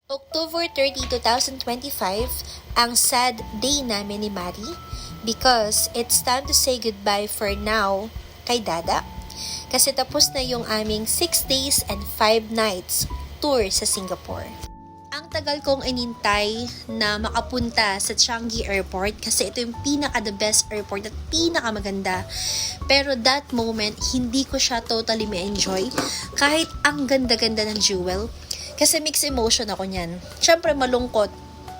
October 30, 2025, ang sad day namin ni Mari because it's time to say goodbye for now kay Dada. Kasi tapos na yung aming 6 days and 5 nights tour sa Singapore. Ang tagal kong inintay na makapunta sa Changi Airport kasi ito yung pinaka-the best airport at pinaka-maganda. Pero that moment, hindi ko siya totally ma-enjoy kahit ang ganda-ganda ng Jewel. Kasi mixed emotion ako niyan. Siyempre malungkot,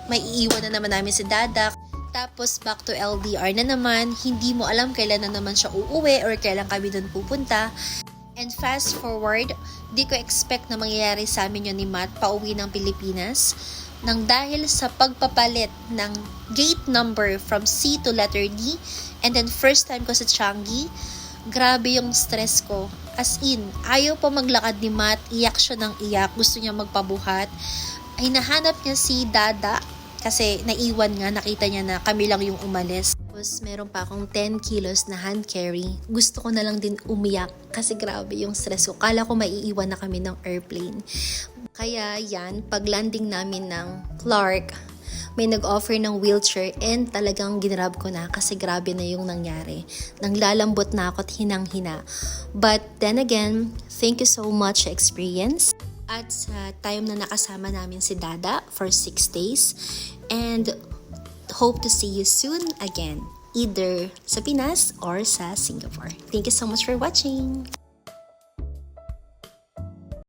may iiwan na naman namin si Dada. Tapos back to LDR na naman, hindi mo alam kailan na naman siya uuwi or kailan kami doon pupunta. And fast forward, di ko expect na mangyayari sa amin yun ni Matt pauwi ng Pilipinas nang dahil sa pagpapalit ng gate number from C to letter D and then first time ko sa Changi, grabe yung stress ko. As in, ayaw pa maglakad ni Matt, iyak siya ng iyak, gusto niya magpabuhat. Hinahanap niya si Dada kasi naiwan nga, nakita niya na kami lang yung umalis. Tapos meron pa akong 10 kilos na hand carry. Gusto ko na lang din umiyak kasi grabe yung stress ko. Kala ko maiiwan na kami ng airplane. Kaya yan, pag landing namin ng Clark, may nag-offer ng wheelchair and talagang ginrab ko na kasi grabe na yung nangyari. Nanglalambot na ako at hinang-hina. But then again, thank you so much experience. At sa time na nakasama namin si Dada for 6 days. And hope to see you soon again, either sa Pinas or sa Singapore. Thank you so much for watching!